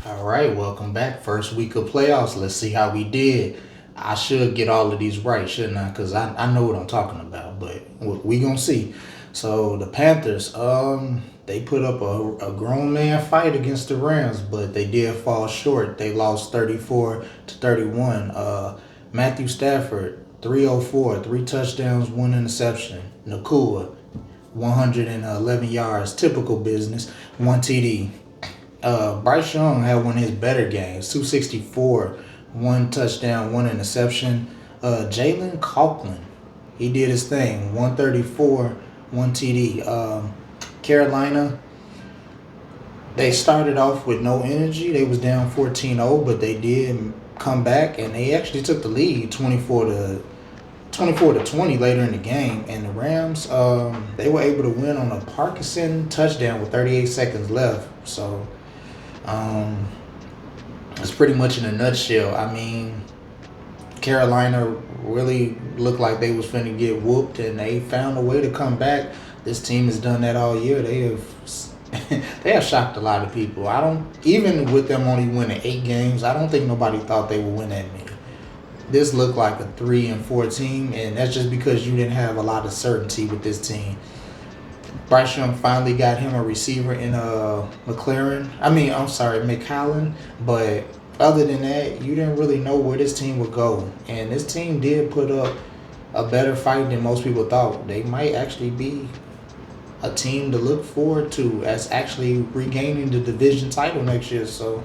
All right, welcome back. First week of playoffs. Let's see how we did. I should get all of these right, shouldn't I? Because I know what I'm talking about, but we going to see. So the Panthers, they put up a grown man fight against the Rams, but they did fall short. They lost 34-31. Matthew Stafford, 304, three touchdowns, one interception. Nakua, 111 yards, typical business, one TD. Bryce Young had one of his better games, 264, one touchdown, one interception. Jalen Coughlin, he did his thing, 134, one TD. Carolina, they started off with no energy. They was down 14-0, but they did come back and they actually took the lead 24 to 20 later in the game. And the Rams, they were able to win on a Parkinson touchdown with 38 seconds left. So it's pretty much in a nutshell. I mean, Carolina really looked like they was finna get whooped, and they found a way to come back. This team has done that all year. They have they have shocked a lot of people. I don't even with them only winning 8 games. I don't think nobody thought they would win that many. This looked like a 3-4 team, and that's just because you didn't have a lot of certainty with this team. Bryce Young finally got him a receiver in McCallan. But other than that, you didn't really know where this team would go. And this team did put up a better fight than most people thought. They might actually be a team to look forward to as actually regaining the division title next year. So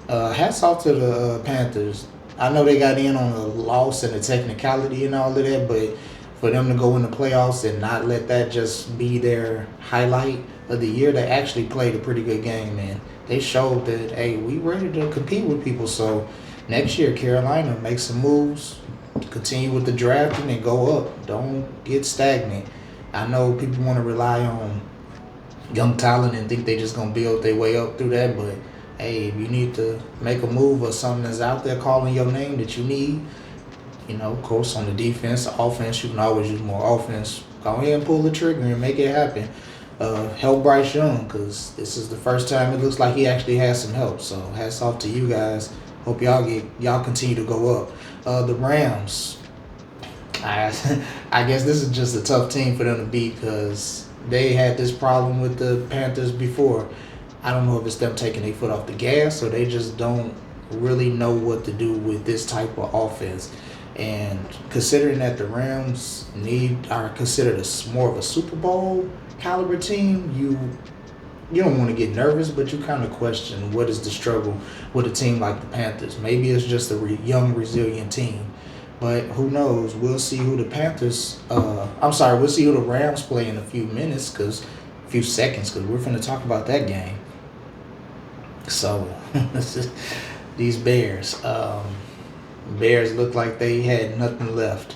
hats off to the Panthers. I know they got in on a loss and a technicality and all of that, but for them to go in the playoffs and not let that just be their highlight of the year, they actually played a pretty good game, man. They showed that, hey, we ready to compete with people. So next year, Carolina, make some moves, continue with the drafting, and go up. Don't get stagnant. I know people want to rely on young talent and think they just going to build their way up through that, but hey, if you need to make a move or something that's out there calling your name that you need, of course, on the defense, offense, you can always use more offense. Go ahead and pull the trigger and make it happen. Help Bryce Young, because this is the first time it looks like he actually has some help. So hats off to you guys. Hope y'all continue to go up. The Rams, I guess this is just a tough team for them to beat because they had this problem with the Panthers before. I don't know if it's them taking their foot off the gas or they just don't really know what to do with this type of offense. And considering that the Rams are considered more of a Super Bowl caliber team, you don't want to get nervous, but you kind of question what is the struggle with a team like the Panthers. Maybe it's just a young, resilient team, but who knows? We'll see who the we'll see who the Rams play in a few seconds, because we're going to talk about that game. So these Bears. Bears looked like they had nothing left.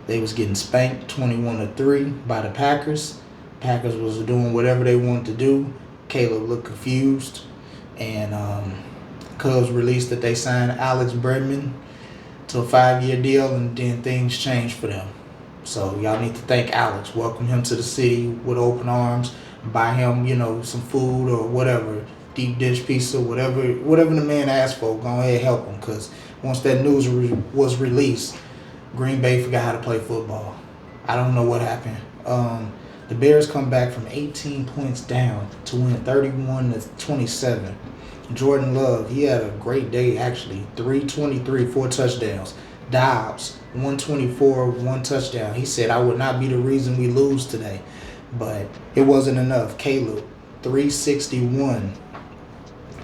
They was getting spanked 21-3 by the Packers. Packers was doing whatever they wanted to do. Caleb looked confused. And Cubs released that they signed Alex Bregman to a 5-year deal, and then things changed for them. So y'all need to thank Alex. Welcome him to the city with open arms. Buy him, some food or whatever, deep dish pizza, whatever the man asked for. Go ahead and help him, because once that news was released, Green Bay forgot how to play football. I don't know what happened. The Bears come back from 18 points down to win 31-27. Jordan Love, he had a great day actually. 323, 4 touchdowns. Dobbs, 124, 1 touchdown. He said, I would not be the reason we lose today. But it wasn't enough. Caleb, 361,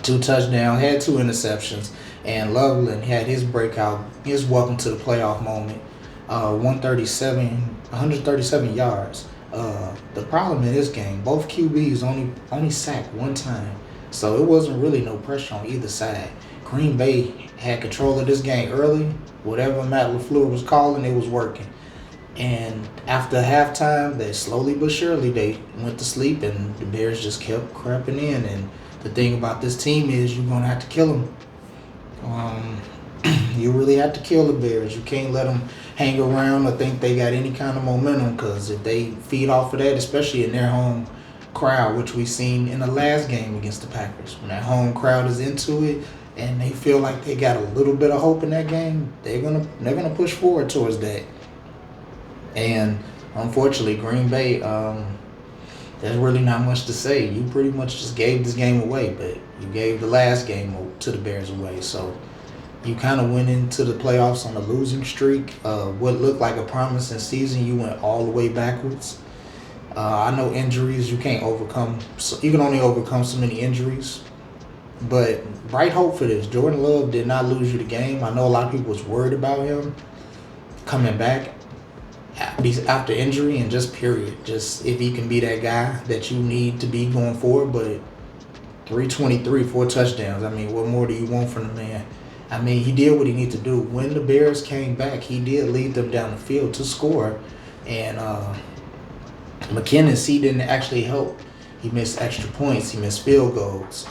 2 touchdowns, had 2 interceptions. And Loveland had his welcome to the playoff moment. 137 yards. The problem in this game, both QBs only sacked 1 time. So it wasn't really no pressure on either side. Green Bay had control of this game early. Whatever Matt LaFleur was calling, it was working. And after halftime, they slowly but surely they went to sleep, and the Bears just kept creeping in. And the thing about this team is you're going to have to kill them. You really have to kill the Bears. You can't let them hang around or think they got any kind of momentum, because if they feed off of that, especially in their home crowd, which we seen in the last game against the Packers. When that home crowd is into it and they feel like they got a little bit of hope in that game, they're gonna push forward towards that. And unfortunately, Green Bay, there's really not much to say. You pretty much just gave this game away, but you gave the last game to the Bears away. So you kind of went into the playoffs on a losing streak. What looked like a promising season, you went all the way backwards. I know injuries you can't overcome. So you can only overcome so many injuries. But bright hope for this. Jordan Love did not lose you the game. I know a lot of people was worried about him coming back after injury and just period. Just if he can be that guy that you need to be going forward. But 323, 4 touchdowns. I mean, what more do you want from the man? I mean, he did what he needed to do. When the Bears came back, he did lead them down the field to score. And McKinnon, didn't actually help. He missed extra points. He missed field goals.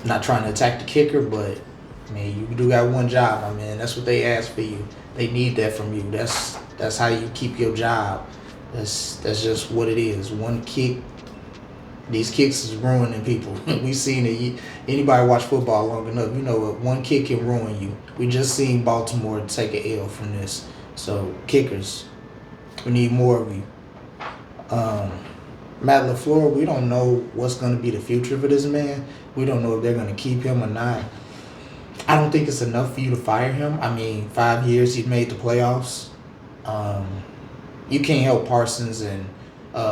Not trying to attack the kicker, but, I mean, you do got one job. I mean, that's what they asked for you. They need that from you. That's how you keep your job. That's just what it is. One kick. These kicks is ruining people. We've seen it. Anybody watch football long enough, you know what one kick can ruin you. We just seen Baltimore take an L from this. So, kickers, we need more of you. Matt LaFleur, we don't know what's going to be the future for this man. We don't know if they're going to keep him or not. I don't think it's enough for you to fire him. I mean, 5 years he's made the playoffs. You can't help Parsons and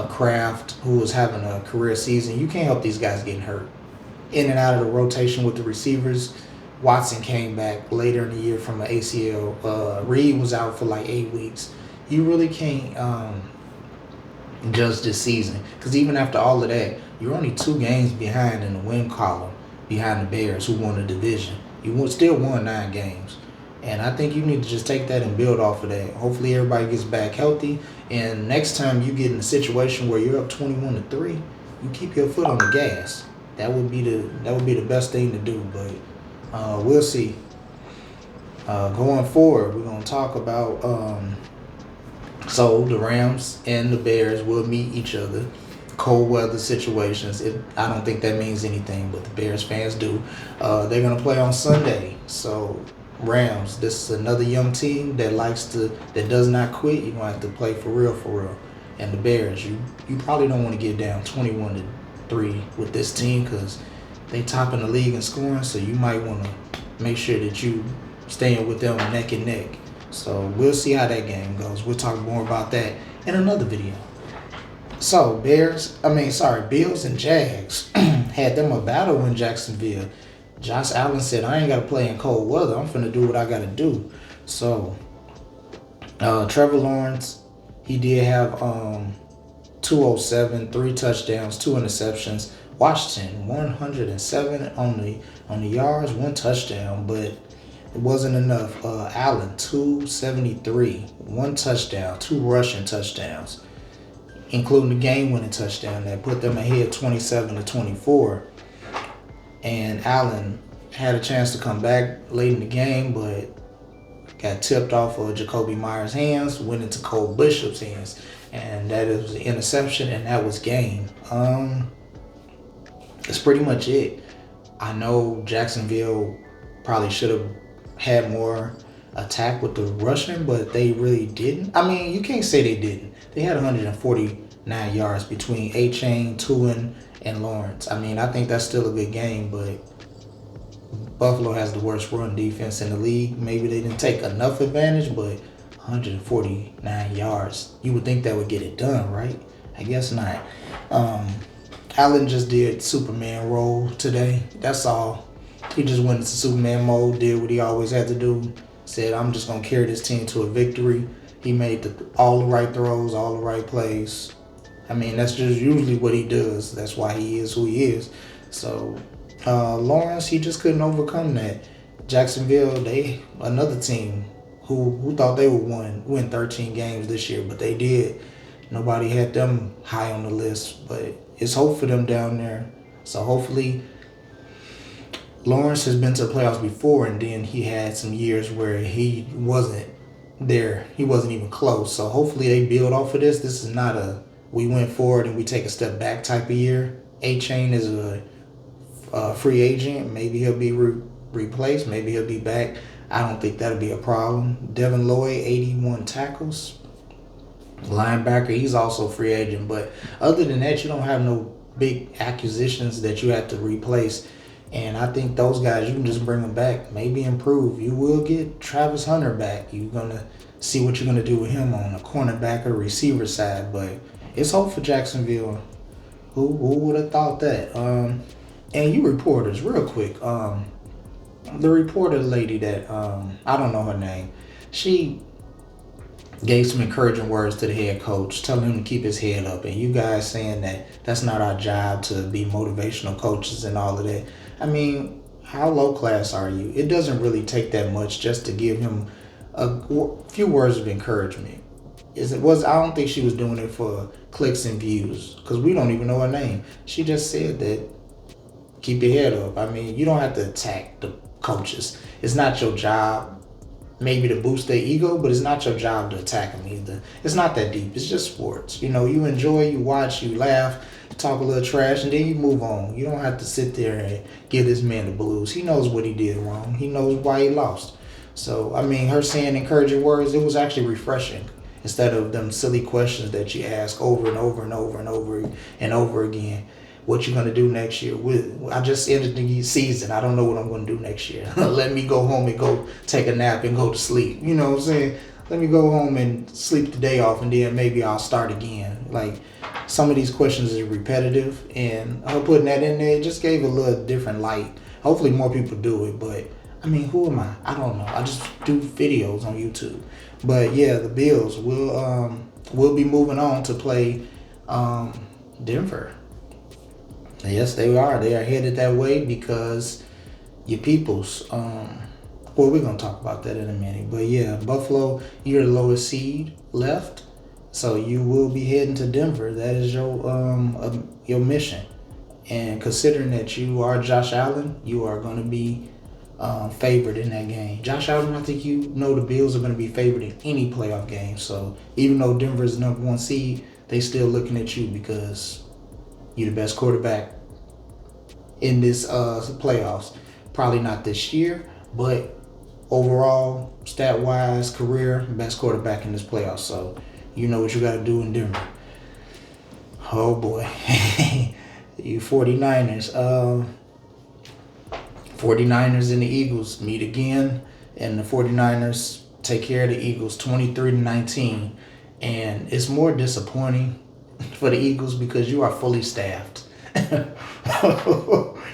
Kraft, who was having a career season. You can't help these guys getting hurt. In and out of the rotation with the receivers. Watson came back later in the year from an ACL. Reed was out for like 8 weeks. You really can't judge this season. Because even after all of that, you're only 2 games behind in the win column behind the Bears, who won the division. You still won 9 games. And I think you need to just take that and build off of that. Hopefully everybody gets back healthy. And next time you get in a situation where you're up 21-3, you keep your foot on the gas. That would be the best thing to do. But we'll see. Going forward, we're gonna talk about so the Rams and the Bears will meet each other. Cold weather situations. I don't think that means anything, but the Bears fans do. They're gonna play on Sunday. So Rams, this is another young team that does not quit. You're gonna have to play for real. And the Bears, you probably don't want to get down 21-3 with this team because they top in the league in scoring. So you might want to make sure that you staying with them neck and neck. So we'll see how that game goes. We'll talk more about that in another video. So Bills and Jags had them a battle in Jacksonville. Josh Allen said, I ain't got to play in cold weather. I'm finna do what I got to do. So, Trevor Lawrence, he did have 207, 3 touchdowns, 2 interceptions. Washington, 107 on the yards, 1 touchdown, but it wasn't enough. Allen, 273, 1 touchdown, 2 rushing touchdowns, including the game-winning touchdown that put them ahead 27-24. And Allen had a chance to come back late in the game, but got tipped off of Jacoby Myers' hands, went into Cole Bishop's hands, and that was an interception, and that was game. That's pretty much it. I know Jacksonville probably should have had more attack with the rushing, but they really didn't. I mean, you can't say they didn't. They had 149 yards between A-Chain, Tuen, and Lawrence. I mean, I think that's still a good game, but Buffalo has the worst run defense in the league. Maybe they didn't take enough advantage, but 149 yards. You would think that would get it done, right? I guess not. Allen just did Superman role today. That's all. He just went into Superman mode, did what he always had to do. Said, I'm just going to carry this team to a victory. He made all the right throws, all the right plays. I mean, that's just usually what he does. That's why he is who he is. So, Lawrence, he just couldn't overcome that. Jacksonville, they another team who thought they would win 13 games this year, but they did. Nobody had them high on the list, but it's hope for them down there. So hopefully, Lawrence has been to the playoffs before, and then he had some years where he wasn't there. He wasn't even close. So hopefully they build off of this. This is not a we went forward and we take a step back type of year. A-Chain is a free agent. Maybe he'll be replaced. Maybe he'll be back. I don't think that'll be a problem. Devin Lloyd, 81 tackles. Linebacker, he's also free agent. But other than that, you don't have no big acquisitions that you have to replace. And I think those guys, you can just bring them back, maybe improve. You will get Travis Hunter back. You're going to see what you're going to do with him on the cornerback or receiver side. But it's hope for Jacksonville. Who would have thought that? And you reporters, real quick. The reporter lady that, I don't know her name, she gave some encouraging words to the head coach, telling him to keep his head up. And you guys saying that that's not our job to be motivational coaches and all of that. I mean, how low class are you? It doesn't really take that much just to give him a few words of encouragement. I don't think she was doing it for clicks and views, because we don't even know her name. She just said that keep your head up. I mean, you don't have to attack the coaches. It's not your job maybe to boost their ego, but it's not your job to attack them either. It's not that deep. It's just sports. You enjoy, you watch, you laugh, talk a little trash, and then you move on. You don't have to sit there and give this man the blues. He knows what he did wrong. He knows why he lost. So, I mean, her saying encouraging words, it was actually refreshing, instead of them silly questions that you ask over and over and over and over and over again. What you gonna do next year? I just ended the season. I don't know what I'm gonna do next year. Let me go home and go take a nap and go to sleep. You know what I'm saying? Let me go home and sleep the day off, and then maybe I'll start again. Like, some of these questions are repetitive, and her putting that in there just gave a little different light. Hopefully more people do it, but I mean, who am I? I don't know. I just do videos on YouTube. But yeah, the Bills will be moving on to play Denver. Yes, they are. They are headed that way because your peoples. Well, we're going to talk about that in a minute. But yeah, Buffalo, you're the lowest seed left. So you will be heading to Denver. That is your mission. And considering that you are Josh Allen, you are going to be favored in that game. Josh Allen, I think the Bills are going to be favored in any playoff game. So even though Denver is the number one seed, they still looking at you because you're the best quarterback in this playoffs. Probably not this year, but overall, stat-wise, career, best quarterback in this playoffs. So you know what you got to do in Denver. Oh, boy. You 49ers. 49ers and the Eagles meet again, and the 49ers take care of the Eagles 23-19. And it's more disappointing for the Eagles because you are fully staffed.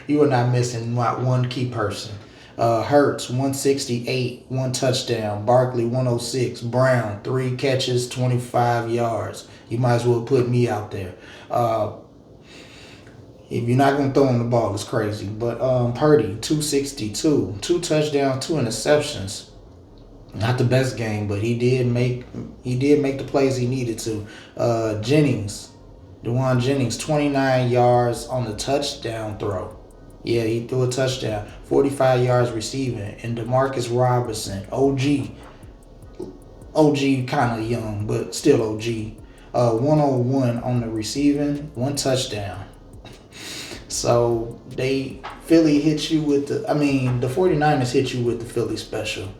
You are not missing not one key person. Hurts, 168, 1 touchdown. Barkley, 106. Brown, 3 catches, 25 yards. You might as well put me out there. If you're not going to throw him the ball, it's crazy. But Purdy, 262. 2 touchdowns, 2 interceptions. Not the best game, but he did make the plays he needed to. Dewan Jennings, 29 yards on the touchdown throw. Yeah, he threw a touchdown. 45 yards receiving. And DeMarcus Robinson, OG kind of young, but still OG. 101 on the receiving, 1 touchdown. So Philly hit you with the 49ers hit you with the Philly special.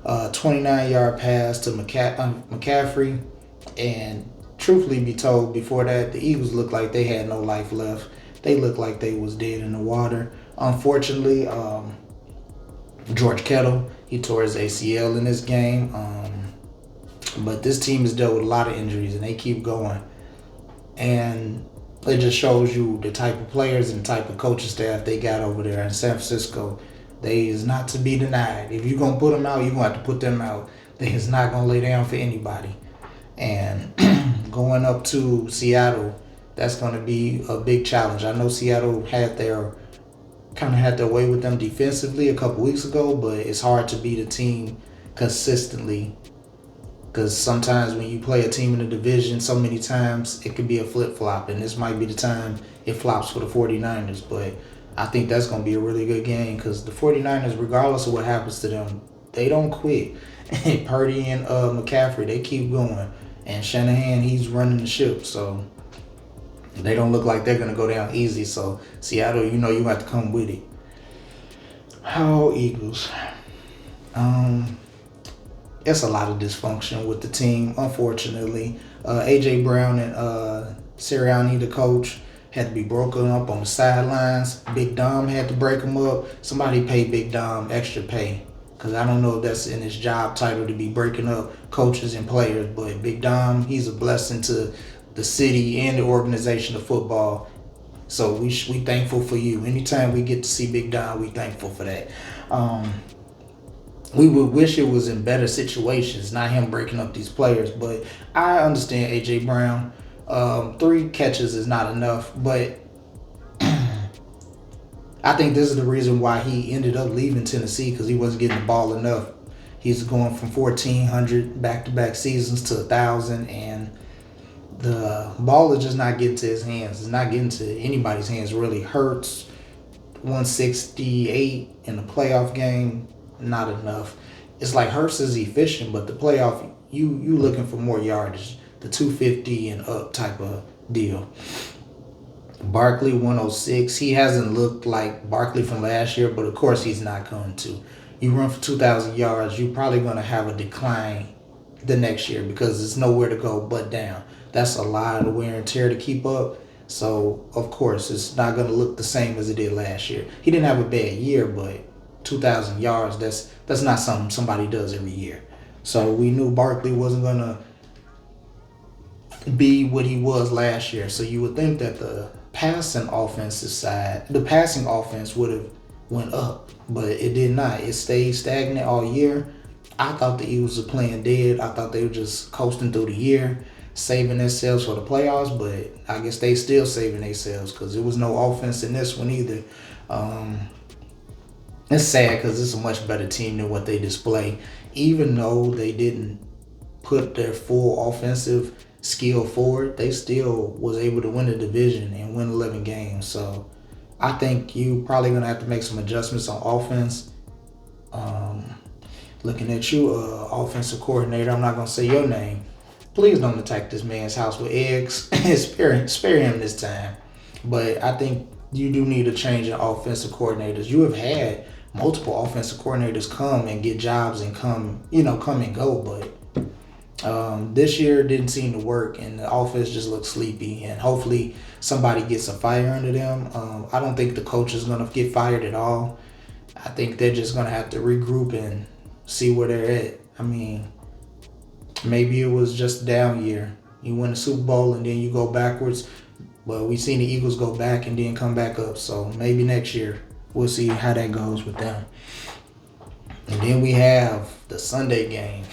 29-yard pass to McCaffrey, and truthfully be told, before that, the Eagles looked like they had no life left. They looked like they was dead in the water. Unfortunately, George Kittle, he tore his ACL in this game. But this team has dealt with a lot of injuries, and they keep going. And it just shows you the type of players and the type of coaching staff they got over there in San Francisco. They is not to be denied. If you're going to put them out, you're going to have to put them out. They is not going to lay down for anybody. And going up to Seattle, that's going to be a big challenge. I know Seattle had their way with them defensively a couple weeks ago, but it's hard to beat a team consistently, because sometimes when you play a team in the division so many times, it could be a flip-flop, and this might be the time it flops for the 49ers. But I think that's going to be a really good game, because the 49ers, regardless of what happens to them, they don't quit. Purdy and McCaffrey, they keep going. And Shanahan, he's running the ship, so they don't look like they're gonna go down easy. So Seattle, you have to come with it. Oh, Eagles. Um, it's a lot of dysfunction with the team, unfortunately. AJ Brown and Sirianni, the coach, had to be broken up on the sidelines. Big Dom had to break them up. Somebody paid Big Dom extra pay, because I don't know if that's in his job title to be breaking up coaches and players. But Big Dom, he's a blessing to the city and the organization of football. So we thankful for you. Anytime we get to see Big Dom, we thankful for that. We would wish it was in better situations, not him breaking up these players. But I understand AJ Brown. 3 catches is not enough, but I think this is the reason why he ended up leaving Tennessee, because he wasn't getting the ball enough. He's going from 1,400 back-to-back seasons to 1,000, and the ball is just not getting to his hands. It's not getting to anybody's hands, really. Hurts, 168 in the playoff game, not enough. It's like Hurts is efficient, but the playoff, you looking for more yardage, the 250 and up type of deal. Barkley, 106. He hasn't looked like Barkley from last year, but of course he's not going to. You run for 2,000 yards, you're probably going to have a decline the next year, because there's nowhere to go but down. That's a lot of wear and tear to keep up. So, of course, it's not going to look the same as it did last year. He didn't have a bad year, but 2,000 yards, that's not something somebody does every year. So we knew Barkley wasn't going to be what he was last year. So you would think that the passing offense would have went up, but it did not. It stayed stagnant all year. I thought the Eagles were playing dead. I thought they were just coasting through the year, saving themselves for the playoffs, but I guess they still saving themselves, because there was no offense in this one either. It's sad, because it's a much better team than what they display. Even though they didn't put their full offensive skill forward, they still was able to win the division and win 11 games. So I think you probably going to have to make some adjustments on offense. Looking at you, offensive coordinator, I'm not going to say your name. Please don't attack this man's house with eggs. spare him this time. But I think you do need a change in offensive coordinators. You have had multiple offensive coordinators come and get jobs and come and go, but this year didn't seem to work, and the offense just looked sleepy. And hopefully somebody gets a fire under them. I don't think the coach is going to get fired at all. I think they're just going to have to regroup and see where they're at. I mean, maybe it was just a down year. You win the Super Bowl and then you go backwards. But we've seen the Eagles go back and then come back up. So maybe next year we'll see how that goes with them. And then we have the Sunday game.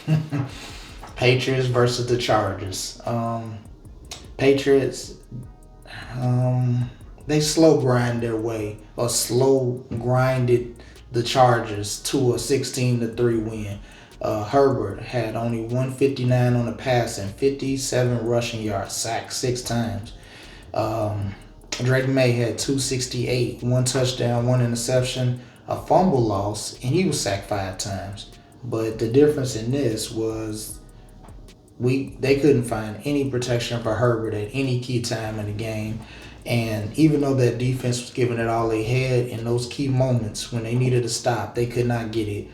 Patriots versus the Chargers. Patriots, they slow grinded the Chargers to a 16-3 win. Herbert had only 159 on the pass and 57 rushing yards, sacked 6 times. Drake May had 268, 1 touchdown, 1 interception, a fumble loss, and he was sacked 5 times. But the difference in this was they couldn't find any protection for Herbert at any key time in the game. And even though that defense was giving it all they had in those key moments when they needed to stop, they could not get it.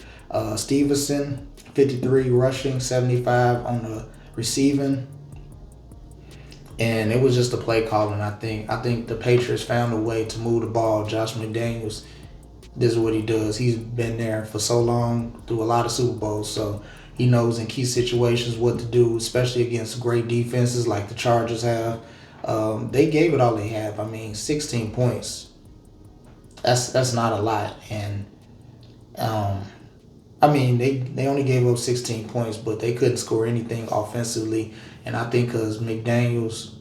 Stevenson, 53 rushing, 75 on the receiving. And it was just a play calling, I think. I think the Patriots found a way to move the ball. Josh McDaniels, this is what he does. He's been there for so long, through a lot of Super Bowls, so he knows in key situations what to do, especially against great defenses like the Chargers have. They gave it all they have. I mean, 16 points. That's not a lot. And I mean, they only gave up 16 points, but they couldn't score anything offensively. And I think because McDaniels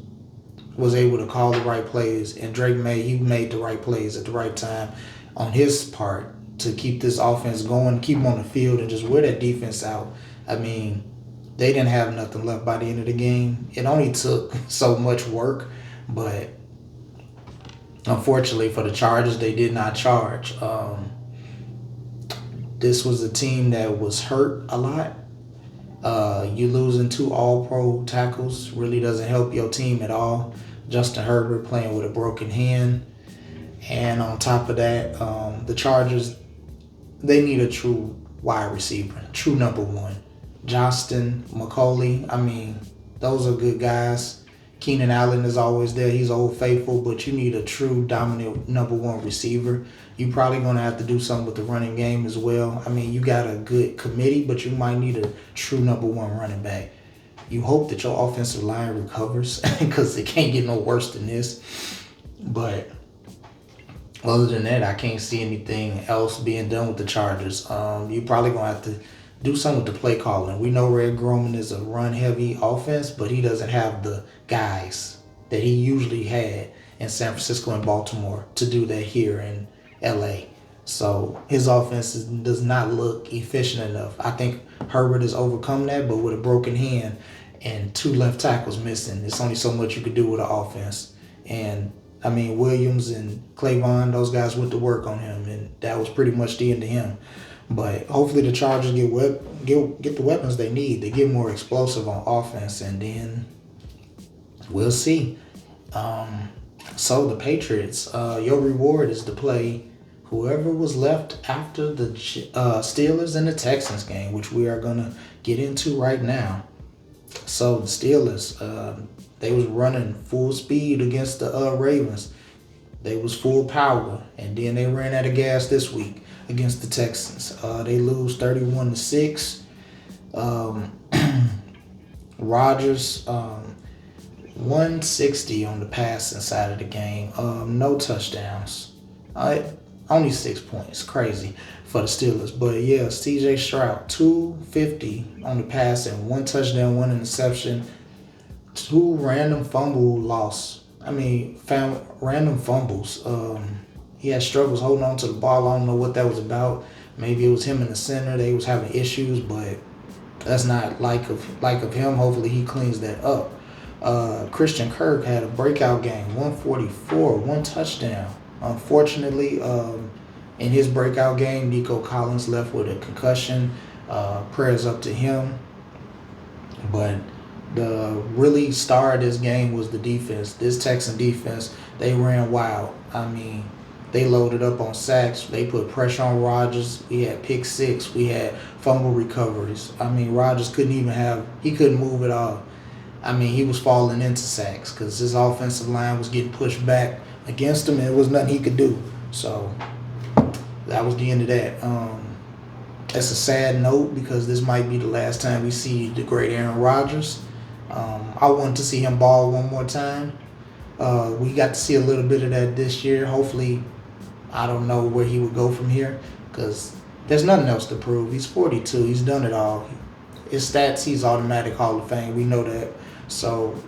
was able to call the right plays, and Drake he made the right plays at the right time on his part to keep this offense going, keep them on the field, and just wear that defense out. I mean, they didn't have nothing left by the end of the game. It only took so much work, but unfortunately for the Chargers, they did not charge. This was a team that was hurt a lot. You losing two All-Pro tackles really doesn't help your team at all. Justin Herbert playing with a broken hand. And on top of that, the Chargers, they need a true wide receiver, true number one. Johnston, McCauley, I mean, those are good guys. Keenan Allen is always there. He's old faithful, but you need a true dominant number one receiver. You're probably going to have to do something with the running game as well. I mean, you got a good committee, but you might need a true number one running back. You hope that your offensive line recovers because it can't get no worse than this. But other than that, I can't see anything else being done with the Chargers. You probably going to have to do something with the play calling. We know Red Groman is a run-heavy offense, but he doesn't have the guys that he usually had in San Francisco and Baltimore to do that here in L.A. So his offense does not look efficient enough. I think Herbert has overcome that, but with a broken hand and two left tackles missing, it's only so much you could do with an offense. And I mean, Williams and Clavon, those guys went to work on him, and that was pretty much the end of him. But hopefully the Chargers get the weapons they need. They get more explosive on offense, and then we'll see. So the Patriots, your reward is to play whoever was left after the Steelers and the Texans game, which we are going to get into right now. So the Steelers, they was running full speed against the Ravens. They was full power, and then they ran out of gas this week against the Texans. They lose 31-6. Rodgers, 160 on the passing side of the game. No touchdowns. Only 6 points. Crazy for the Steelers. But yeah, C.J. Stroud, 250 on the passing, 1 touchdown, 1 interception, 2 random fumble loss. Random fumbles. He had struggles holding on to the ball. I don't know what that was about. Maybe it was him in the center. They was having issues, but that's not like of him. Hopefully he cleans that up. Christian Kirk had a breakout game, 144, 1 touchdown. Unfortunately, in his breakout game, Nico Collins left with a concussion. Prayers up to him. But the really star of this game was the defense. This Texan defense, they ran wild. I mean, they loaded up on sacks. They put pressure on Rodgers. We had pick six. We had fumble recoveries. I mean, Rodgers couldn't move at all. I mean, he was falling into sacks because his offensive line was getting pushed back against him, and there was nothing he could do. So that was the end of that. That's a sad note because this might be the last time we see the great Aaron Rodgers. I wanted to see him ball one more time. We got to see a little bit of that this year. Hopefully, I don't know where he would go from here because there's nothing else to prove. He's 42. He's done it all. His stats, he's automatic Hall of Fame. We know that. So,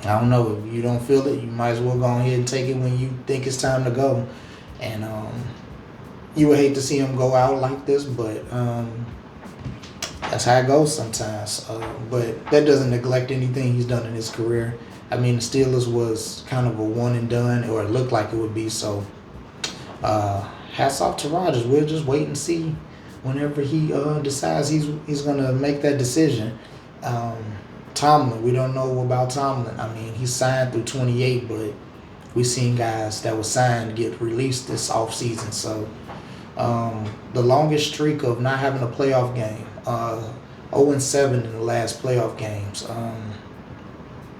I don't know. If you don't feel it, you might as well go ahead and take it when you think it's time to go. And you would hate to see him go out like this, but that's how it goes sometimes. But that doesn't neglect anything he's done in his career. I mean, the Steelers was kind of a one and done, or it looked like it would be. So, hats off to Rodgers. We'll just wait and see whenever he decides he's going to make that decision. Tomlin, we don't know about Tomlin. I mean, he's signed through 28, but we've seen guys that were signed get released this offseason. So, the longest streak of not having a playoff game, 0-7 in the last playoff games.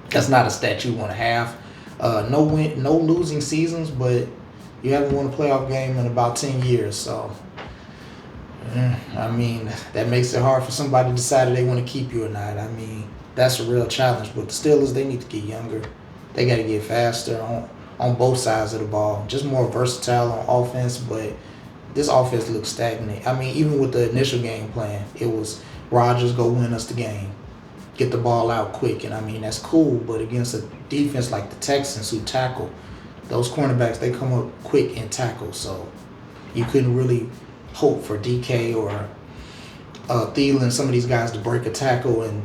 That's not a stat you want to have. No losing seasons, but you haven't won a playoff game in about 10 years. So, I mean, that makes it hard for somebody to decide if they want to keep you or not. I mean, that's a real challenge. But the Steelers, they need to get younger. They got to get faster on both sides of the ball. Just more versatile on offense, but this offense looks stagnant. I mean, even with the initial game plan, it was Rodgers go win us the game. Get the ball out quick. And, I mean, that's cool. But against a defense like the Texans who tackle, those cornerbacks, they come up quick and tackle. So you couldn't really hope for DK or Thielen, some of these guys to break a tackle and,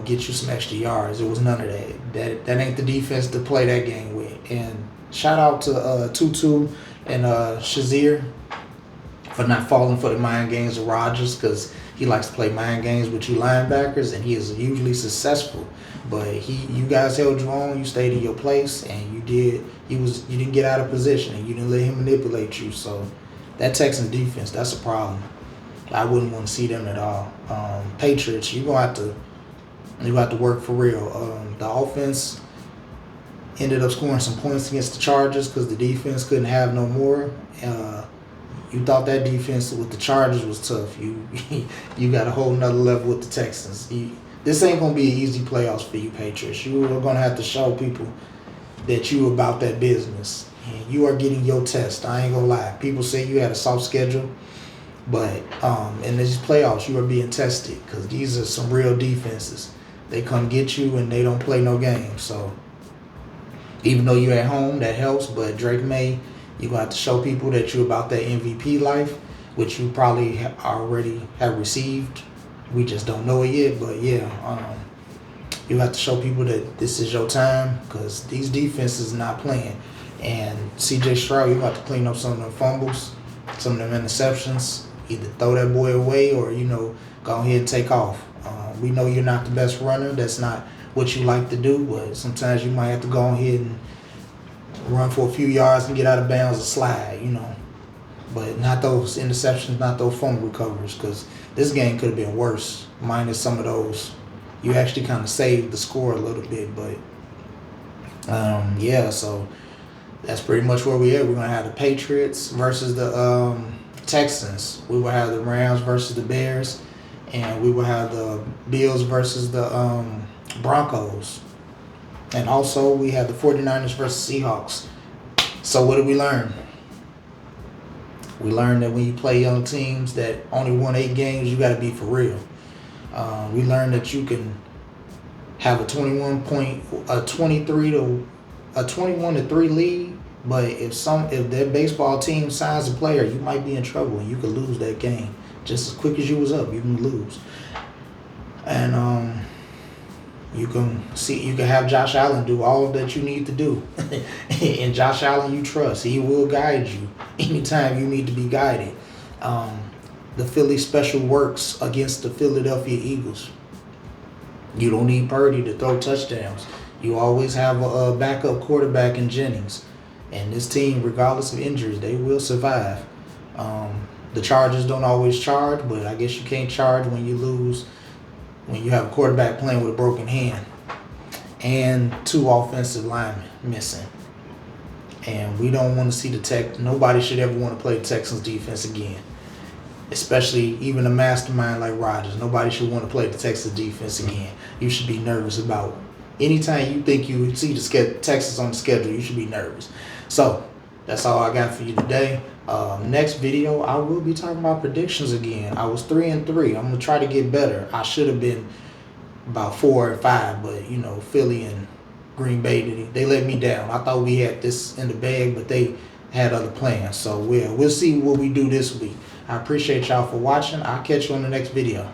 get you some extra yards. It was none of that. That ain't the defense to play that game with. And shout out to Tutu and Shazier. for not falling for the mind games of Rodgers, because he likes to play mind games with you linebackers, and he is usually successful. But you guys held your own. You stayed in your place, and you didn't get out of position, and you didn't let him manipulate you. So that Texans defense, that's a problem. I wouldn't want to see them at all. Patriots, you gonna have to work for real. The offense ended up scoring some points against the Chargers because the defense couldn't have no more. You thought that defense with the Chargers was tough. You got a whole nother level with the Texans. This ain't gonna be an easy playoffs for you, Patriots. You are gonna have to show people that you about that business, and you are getting your test. I ain't gonna lie. People say you had a soft schedule, but in these playoffs you are being tested because these are some real defenses. They come get you and they don't play no games. So even though you're at home, that helps. But Drake May, you're going to have to show people that you're about that MVP life, which you probably already have received. We just don't know it yet. But yeah, you have to show people that this is your time because these defenses not playing. And CJ Stroud, you have to clean up some of them fumbles, some of them interceptions. Either throw that boy away or, go ahead and take off. We know you're not the best runner. That's not what you like to do, but sometimes you might have to go ahead and run for a few yards and get out of bounds and slide, But not those interceptions, not those fumble recoveries, because this game could have been worse, minus some of those. You actually kind of saved the score a little bit, but yeah, so that's pretty much where we at. We're going to have the Patriots versus the Texans. We will have the Rams versus the Bears, and we will have the Bills versus the Broncos. And also we have the 49ers versus Seahawks. So what did we learn? We learned that when you play young teams that only won 8 games, you got to be for real. We learned that you can have a 21 to 3 lead, but if their baseball team signs a player, you might be in trouble and you could lose that game just as quick as you was up. You can lose, and you can have Josh Allen do all that you need to do, and Josh Allen you trust. He will guide you anytime you need to be guided. The Philly special works against the Philadelphia Eagles. You don't need Purdy to throw touchdowns. You always have a backup quarterback in Jennings. And this team, regardless of injuries, they will survive. The Chargers don't always charge, but I guess you can't charge when you lose, when you have a quarterback playing with a broken hand and 2 offensive linemen missing. And we don't want to see nobody should ever want to play the Texans defense again. Especially even a mastermind like Rodgers. Nobody should want to play the Texas defense again. You should be nervous about anytime you think you see the Texas on the schedule, you should be nervous. So that's all I got for you today. Next video, I will be talking about predictions again. I was 3-3. I'm gonna try to get better. I should have been about 4-5, but Philly and Green Bay, they let me down. I thought we had this in the bag, but they had other plans. So we'll see what we do this week. I appreciate y'all for watching. I'll catch you on the next video.